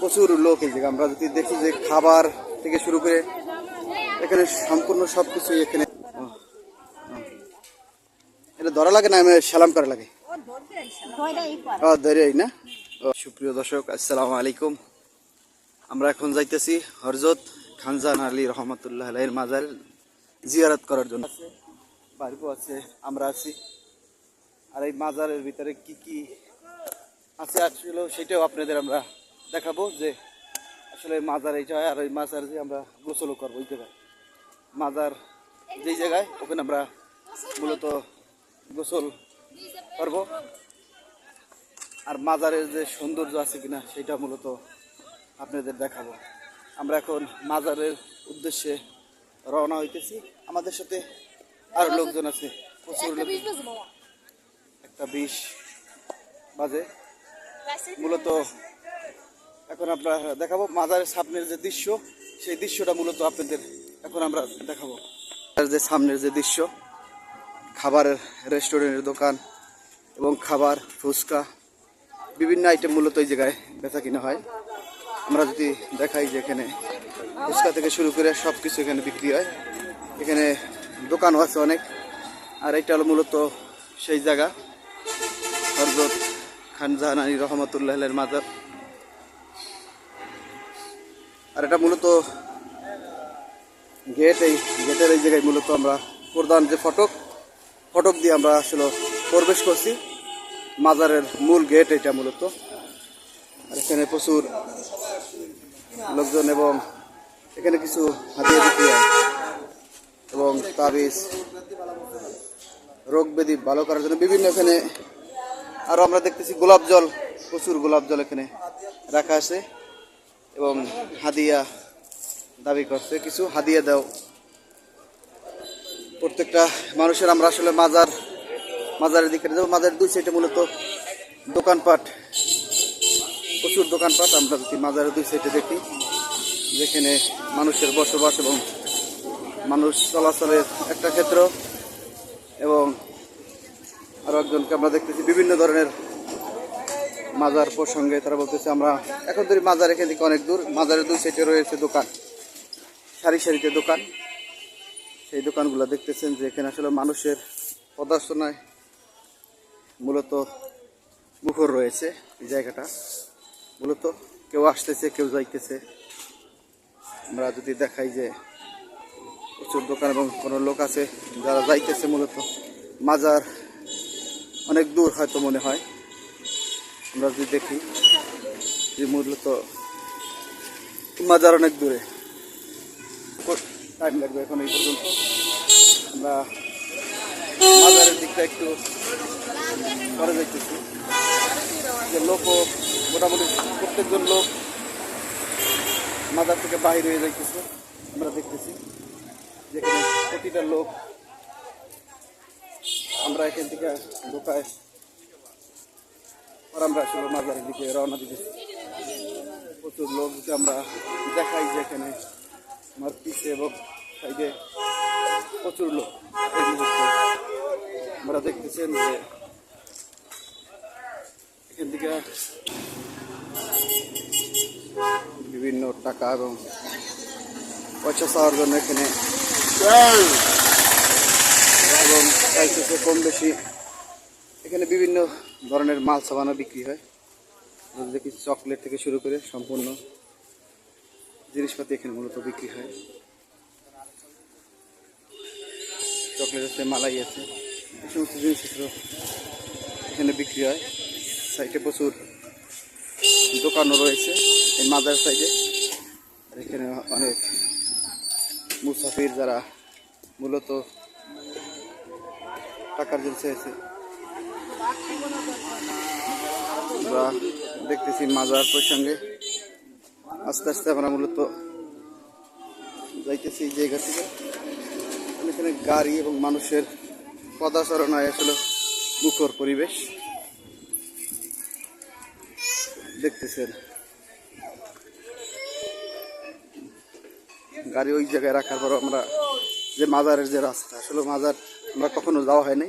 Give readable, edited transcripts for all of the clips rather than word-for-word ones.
প্রচুর লোক এই জায়গায়। আমরা যদি দেখি যে খাবার থেকে শুরু করে এখানে সম্পূর্ণ সবকিছু এখানে। এটা ধরা লাগে না, আমি সালাম করা লাগে ধরে না। সুপ্রিয় দর্শক, আসসালামু আলাইকুম। আমরা এখন যাইতেছি হযরত খানজাহান আলী রহমতুল্লাহ আলাইহির মাজার জিয়ারত করার জন্য। বাড়িও আছে, আমরা আছি। আর এই মাজারের ভিতরে কি কি আছে আসলে সেটাও আপনাদের আমরা দেখাবো, যে আসলে মাজার এইটা হয়। আর ওই মাজার যে আমরা গোসলও করবো ওই জায়গায়, মাজার যেই জায়গায় ওখানে আমরা মূলত গোসল করব। আর মাজারের যে সৌন্দর্য আছে কিনা সেটা মূলত আপনাদের দেখাবো। আমরা এখন মাজারের উদ্দেশ্যে রওনা হইতেছি। আমাদের সাথে আরো লোকজন আছে, প্রচুর লোক। 1:20 বাজে। মূলত এখন আমরা দেখাবো মাজারের সামনের যে দৃশ্য, সেই দৃশ্যটা মূলত আপনাদের এখন আমরা দেখাবো। যে সামনের যে দৃশ্য, খাবারের রেস্টুরেন্টের দোকান এবং খাবার, ফুচকা, বিভিন্ন আইটেম মূলত এই জায়গায় বেচা কিনা হয়। আমরা যদি দেখাই যে এখানে ফুচকা থেকে শুরু করে সব কিছু এখানে বিক্রি হয়। এখানে দোকানও আছে অনেক। আর এটা হলো মূলত সেই জায়গা, হযরত খানজাহান আলী রহমতুল্লাহ আলাইহির মাজার। আর এটা মূলত গেট, এই গেটের এই জায়গায় মূলত আমরা প্রধান যে ফটক দিয়ে আমরা আসলে প্রবেশ করছি। মাজারের মূল গেট এটা মূলত। আর এখানে প্রচুর লোকজন এবং এখানে কিছু হাদিয়া বিক্রি হয় এবং তাবিজ, রোগ ব্যাধি ভালো করার জন্য বিভিন্ন এখানে। আরও আমরা দেখতেছি গোলাপ জল, প্রচুর গোলাপ জল এখানে রাখা আছে এবং হাদিয়া দাবি করছে, কিছু হাদিয়া দাও প্রত্যেকটা মানুষের। আমরা আসলে মাজারের দিকে যাবো। মাজারের দুই সাইডে মূলত দোকানপাট, প্রচুর দোকানপাট। আমরা যদি মাজারের দুই সাইডে দেখি, যেখানে মানুষের বসবাস এবং মানুষ চলাচলের একটা ক্ষেত্র। এবং আরো একজনকে আমরা দেখতেছি বিভিন্ন ধরনের মাজার প্রসঙ্গে তারা বলতেছে আমরা এখন ধরি মাজার এখান থেকে অনেক দূর। মাজারের দুই সাইডে রয়েছে দোকান, সারি সারিতে দোকান। সেই দোকানগুলো দেখতেছেন যে এখানে আসলে মানুষের পদার্চনায় মূলত মুখর রয়েছে এই জায়গাটা। মূলত কেউ আসতেছে, কেউ যাইতেছে। আমরা যদি দেখাই যে প্রচুর দোকান এবং কোনো লোক আছে যারা যাইতেছে। মূলত মাজার অনেক দূর হয়তো মনে হয়। আমরা যদি দেখি যে মূলত মাজার অনেক দূরে, টাইম লাগবে এখন এই পর্যন্ত। আমরা মাজারের দিকটা একটু পরে দেখতেছি যে লোকও মোটামুটি প্রত্যেকজন লোক মাজার থেকে বাহির হয়ে যাইতেছে। আমরা দেখতেছি যেখানে প্রতিটা লোক। আমরা এখান থেকে ঢোকায় আর আমরা আসলে মাজারের দিকে রওনা দিতেছি। প্রচুর লোক যদি আমরা দেখাই যে এখানে আমার পিছে এবং সাইডে প্রচুর লোক। এই মুহূর্তে আমরা দেখতেছেন যে এখান থেকে বিভিন্ন টাকা এবং পয়সা চাওয়ার জন্য এখানে এবং চাইতেছে কম বেশি। এখানে বিভিন্ন ধরনের মাল সামানা বিক্রি হয়। দেখি চকলেট থেকে শুরু করে সম্পূর্ণ জিনিসপাতি এখানে মূলত বিক্রি হয়। চকলেট আছে, মালাই আছে, এই সমস্ত জিনিসপত্র এখানে বিক্রি হয়। সাইডে প্রচুর দোকানও রয়েছে এই মাজার সাইডে। এখানে অনেক মুসাফির যারা মূলত টাকার জন্য আছে। আমরা দেখতেছি মাজার প্রসঙ্গে আস্তে আস্তে আমরা মূলত যাইতেছি এই জায়গা থেকে। এখানে গাড়ি এবং মানুষের পদাচারণায় আসলে মুখর পরিবেশ দেখতেছেন। গাড়ি ওই জায়গায় রাখার পর আমরা যে মাজারের যে রাস্তা, আসলে মাজার আমরা কখনো যাওয়া হয়নি,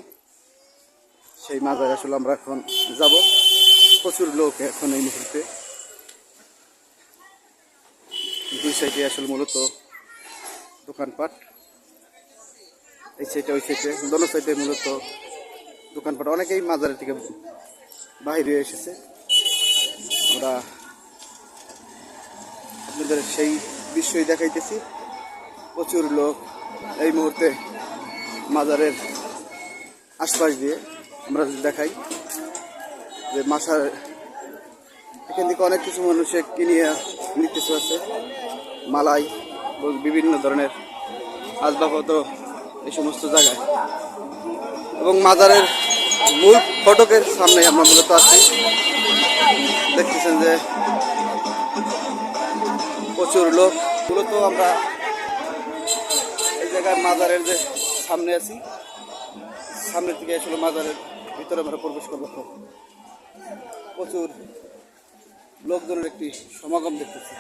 সেই মাজারে আসলে আমরা এখন যাব। প্রচুর লোক এখন এই মুহূর্তে। দুই সাইডে আসলে মূলত দোকানপাট, এই সাইডে ওই সাইডে দোনো সাইডে মূলত দোকানপাট। অনেকেই মাজারের থেকে বাইরে এসেছে। আমরা আপনাদের সেই দৃশ্যই দেখাইতেছি। প্রচুর লোক এই মুহূর্তে মাজারের আশপাশ দিয়ে আমরা দেখাই যে মাসার এখান থেকে অনেক কিছু মানুষে কিনিয়ে নিতেছে আছে, মালাই এবং বিভিন্ন ধরনের আসবাবপত্র এই সমস্ত জায়গায়। এবং মাজারের মূল ফটকের সামনে আমরা মূলত আছি। দেখতেছেন যে প্রচুর লোক। মূলত আমরা এই জায়গায় মাজারের যে সামনে আছি, সামনের দিকে আসলে মাজারের ভিতরে আমরা প্রবেশ করবো। প্রচুর লোকজনের একটি সমাগম দেখতেছি,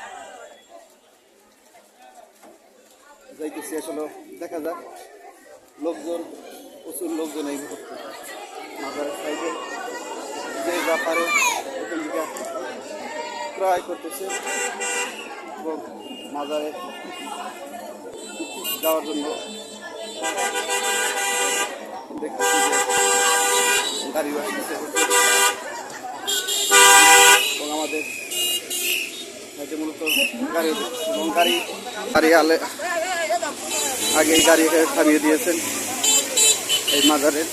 যাইতেছি আসলে দেখা যাক। লোকজন, প্রচুর লোকজন এই মুহূর্তে মাজারের সাইডে যে ব্যাপারে এখান থেকে ক্রয় করতেছে এবং মাজারে যাওয়ার জন্য দেখতেছি যে গাড়ি আসতেছে এবং আমাদের মূলত গাড়ি এবং গাড়ি আলে আগেই গাড়ি থামিয়ে দিয়েছেন এই মাজারের।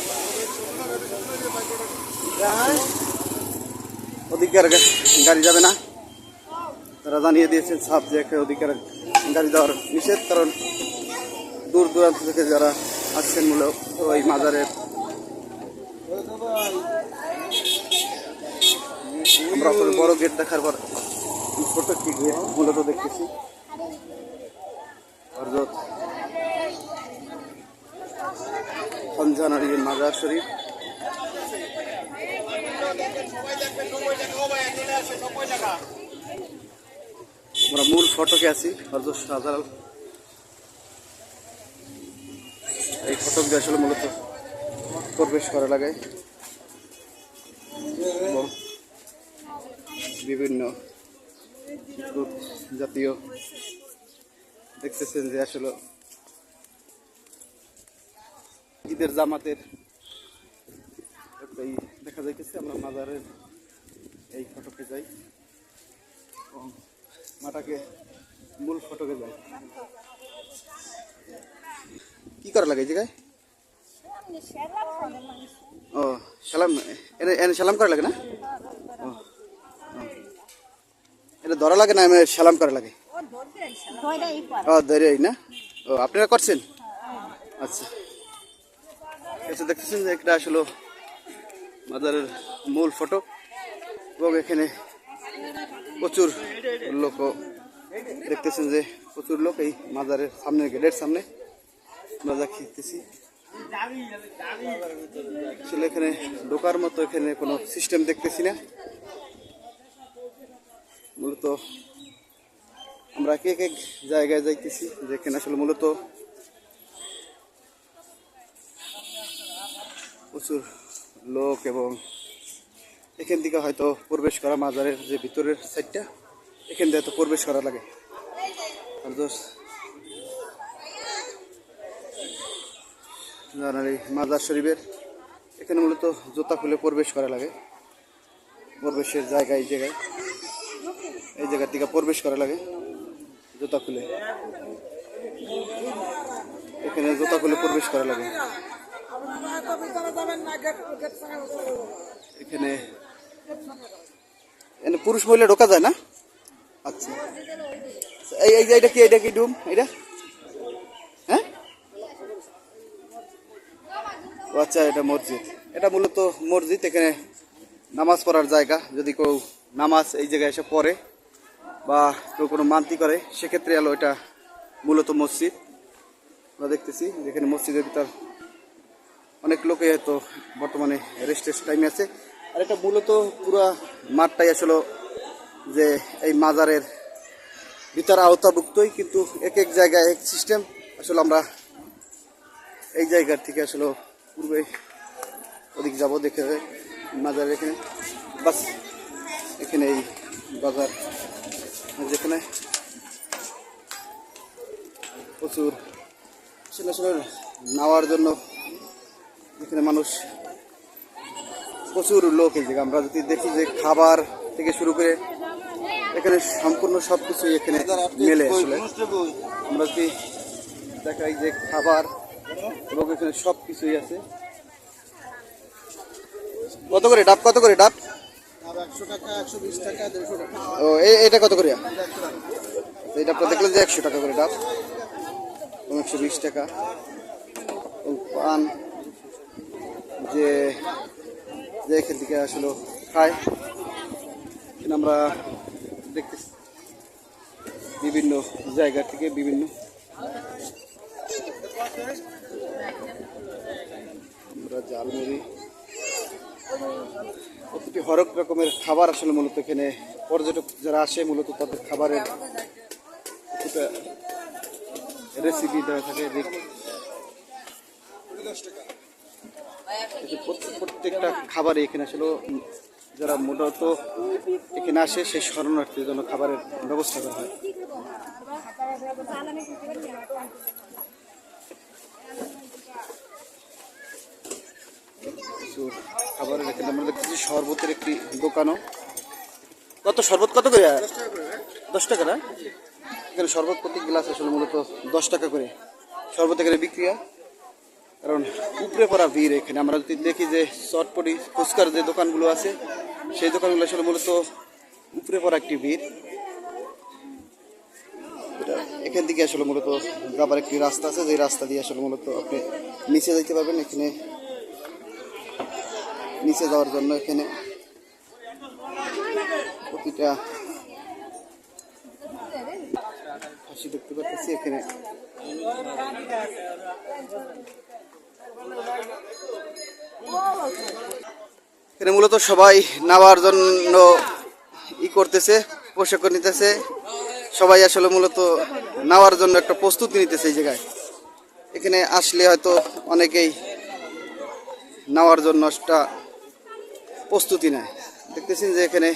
অধিকার গাড়ি যাবে না, তারা জানিয়ে দিয়েছেন সাপ যে একটা অধিকার গাড়ি দেওয়ার নিষেধ, কারণ দূর দূরান্ত থেকে যারা আসছেন মূলত ওই মাজারের। আমরা বড় গেট দেখার পর ছোট একটি গেট মূলত দেখতেছি। হযরত খানজা নারীর মাজার শরীফ। আমরা মূল ফটকে আছি, হযরত শাহজালাল। এই ফটক দিয়ে আসলে মূলত প্রবেশ করা লাগে এবং বিভিন্ন জাতীয় দেখতেছেন যে আসলে ঈদের জামাতের এই দেখা যাইতেছে। আমরা মাজারের এই ফটকে যাই এবং মাটাকে মূল ফটকে যাই। কি করা লাগে এই জায়গায়? ও সালাম, এনে সালাম করা লাগে না? এটা ধরা লাগে না, সালাম করা লাগে? ও ধরে না। ও আপনারা করছেন? আচ্ছা, দেখতেছেন যে এটা আসলে মাজারের মূল ফটক এবং এখানে প্রচুর লোক দেখতেছেন যে প্রচুর লোক এই মাজারের সামনে, গেটের সামনে আমরা খেতেছি। আসলে এখানে ঢোকার মতো এখানে কোনো সিস্টেম দেখতেছি না। মূলত আমরা এক এক জায়গায় যাইতেছি যেখানে আসলে মূলত প্রচুর লোক এবং এখান থেকে হয়তো প্রবেশ করা মাজারের যে ভিতরের সাইডটা, এখান থেকে তো প্রবেশ করা লাগে। আর মাজার শরীফের এখানে মূলত জুতা খুলে প্রবেশ করা লাগে। প্রবেশের জায়গা এই জায়গায়, এই জায়গা থেকে প্রবেশ করা লাগে জুতা খুলে। এখানে জুতা খুলে প্রবেশ করা লাগে। এখানে পুরুষ মহিলা ঢোকা যায় না? আচ্ছা, এটা কি ডুম এটা? হ্যাঁ, আচ্ছা, এটা মসজিদ। এটা মূলত মসজিদ, এখানে নামাজ পড়ার জায়গা। যদি কেউ নামাজ এই জায়গায় এসে পড়ে বা কেউ কোনো মানতি করে, সেক্ষেত্রে এলো এটা মূলত মসজিদ। আমরা দেখতেছি যেখানে মসজিদের ভিতর অনেক লোকে হয়তো বর্তমানে রেস্টের টাইমে আছে। আর এটা মূলত পুরো মাঠটাই আসলে যে এই মাজারের ভিতর আওতাভুক্তই, কিন্তু এক এক জায়গায় এক সিস্টেম। আসলে আমরা এই জায়গার থেকে আসলে পূর্বে ওদিক যাবো, দেখে মাজারের এখানে বাস এখানে এই বাজার যেখানে প্রচুর আসলে আসলে নেওয়ার জন্য এখানে মানুষ প্রচুর লোক। এই জায়গায় আমরা যদি দেখি যে খাবার থেকে শুরু করে এখানে সম্পূর্ণ সব কিছুই এখানে মেলে। আসলে আমরা যদি দেখাই যে খাবার এবং এখানে সব কিছুই আছে। কত করে ডাব? কত করে ডাব? 100 টাকা, 120 টাকা, 150 টাকা। ও এটা কত করে? এটা আপনারা দেখলেন যে 100 টাকা করে ডাব এবং 120 টাকা। এবং পান যে যে এখান থেকে আসলে খায়, এখানে আমরা দেখতেছি বিভিন্ন জায়গা থেকে বিভিন্ন আমরা জালমুড়ি প্রতিটি হরেক রকমের খাবার আসলে মূলত এখানে পর্যটক যারা আসে মূলত তাদের খাবারের কিছুটা রেসিপি দেওয়া থাকে। প্রত্যেকটা খাবারে এখানে আসলে যারা মূলত এখানে আসে সেই শরণার্থীর জন্য খাবারের ব্যবস্থা করা হয়। খাবারের এখানে আমরা দেখতেছি শরবতের একটি দোকানও। কত শরবত? কত করে? 10 টাকা না? এখানে শরবত প্রতি গ্লাস আসলে মূলত 10 টাকা করে শরবত এখানে বিক্রি হয়। কারণ উপরে পড়া ভিড় এখানে। আমরা যদি দেখি যে চটপটি ফুচকার যে দোকানগুলো আছে সেই দোকানগুলো আসলে মূলত উপরে পড়া একটি ভিড়। এখান থেকে আসলে মূলত যাবার একটি রাস্তা আছে, যে রাস্তা দিয়ে আসলে মূলত আপনি নিচে যাইতে পারবেন। এখানে নিচে যাওয়ার জন্য এখানে প্রতিটা হাসি দেখতে পাচ্ছি। এখানে এখানে মূলত সবাই নামার জন্য করতেছে, প্রশিক্ষণ নিতেছে। সবাই আসলে মূলত নামার জন্য একটা প্রস্তুতি নিতেছে এই জায়গায়। এখানে আসলে হয়তো অনেকেই নামার জন্য একটা প্রস্তুতি নেয়। দেখতেছেন যে এখানে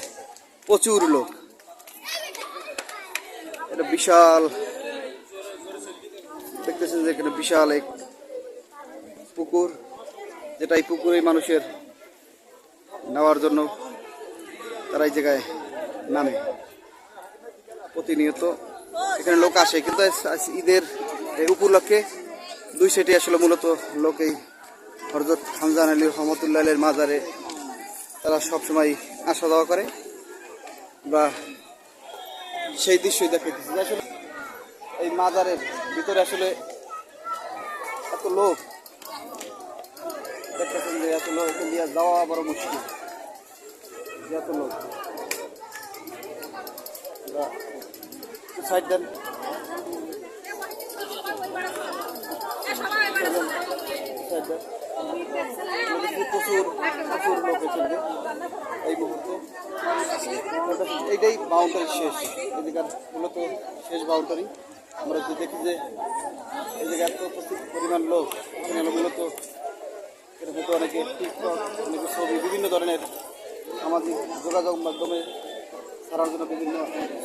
প্রচুর লোক। এটা বিশাল, দেখতেছেন যে এখানে বিশাল এক পুকুর, যেটা এই পুকুরে মানুষের নেওয়ার জন্য তারা এই জায়গায় নামে প্রতিনিয়ত। এখানে লোক আসে, কিন্তু ঈদের এই উপলক্ষে 2 সাইডে আসলে মূলত লোক এই হযরত খানজান আলী রহমতুল্লাহের মাজারে তারা সবসময় আসা যাওয়া করে। বা সেই দৃশ্যই দেখাইতেছি যে আসলে এই মাজারের ভিতরে আসলে এত লোক দেখতেছেন যে এত লোক এখান দিয়ে যাওয়া বড় মুশকিল। এত লোক সাইড দেন। প্রচুর প্রচুর লোক এখানে এই মুহূর্তে। এইটাই বাউন্ডারি শেষ, এদিকার মূলত শেষ বাউন্ডারি। আমরা যদি দেখি যে এই জায়গায় এত প্রচুর পরিমাণ লোক, এখানে মূলত এটা হয়তো অনেকে টিকটক, অনেকে ছবি, বিভিন্ন ধরনের সামাজিক যোগাযোগ মাধ্যমে ছাড়ার জন্য বিভিন্ন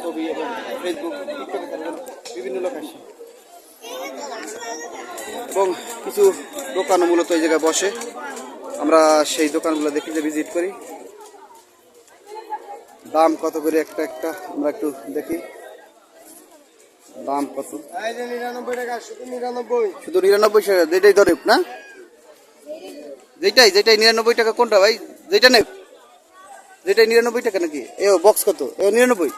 ছবি এবং ফেসবুক, টিকটকে ছাড়ার জন্য বিভিন্ন লোক আসে। এবং কিছু দোকানও মূলত এই জায়গায় বসে। আমরা সেই দোকানগুলো দেখি, যে ভিজিট করি। দাম কত করে একটা একটা আমরা একটু দেখি দাম কত। 99 টাকা, শুধু 99। শুধু 99 টাকা? যেটাই ধরে না, যেটাই 99 টাকা। কোনটা ভাই? যেটা নেই, যেটাই 99 টাকা নাকি? এ বক্স কত? এ 99।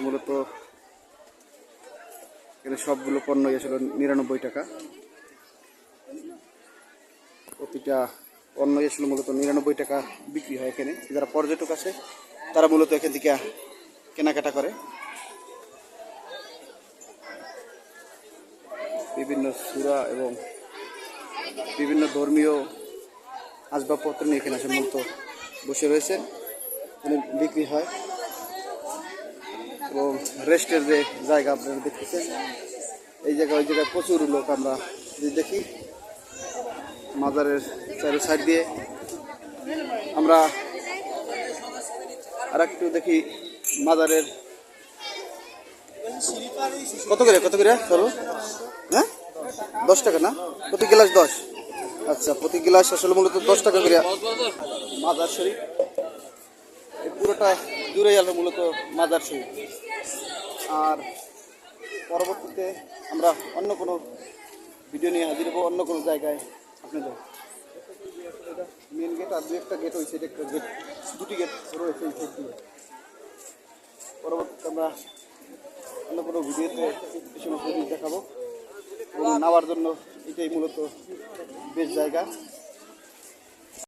মূলত এখানে সবগুলো পণ্যই আসলে 99 টাকা। প্রতিটা পণ্যই আসলে মূলত 99 টাকা বিক্রি হয় এখানে। যারা পর্যটক আসে তারা মূলত এখান থেকে কেনাকাটা করে। বিভিন্ন সূরা এবং বিভিন্ন ধর্মীয় আসবাবপত্র নিয়ে এখানে আসে মূলত বসে রয়েছে, এখানে বিক্রি হয়। এবং রেস্টের যে জায়গা আপনারা দেখতেছেন, এই জায়গায় ওই জায়গায় প্রচুর লোক। আমরা যদি দেখি মাজারের চারি সাইড দিয়ে, আমরা আর একটু দেখি মাজারের কত করে সরু? হ্যাঁ 10 টাকা না, প্রতি গ্লাস 10। আচ্ছা, প্রতি গ্লাস আসলে মূলত 10 টাকা করে। মাজার শরীফ এই পুরোটা জুড়ে গেল মূলত মাজার শরীফ। আর পরবর্তীতে আমরা অন্য কোনো ভিডিও নিয়ে হাজির হবো, অন্য কোনো জায়গায় আপনাদের। মেন গেট আর দু একটা গেট হয়েছে, এটা একটা গেট, দুটি গেট রয়েছে এই সাইড দিয়ে। পরবর্তীতে আমরা অন্য কোনো ভিডিওতে এই সমস্ত জিনিস দেখাবো এবং নেওয়ার জন্য এটাই মূলত বেশ জায়গা।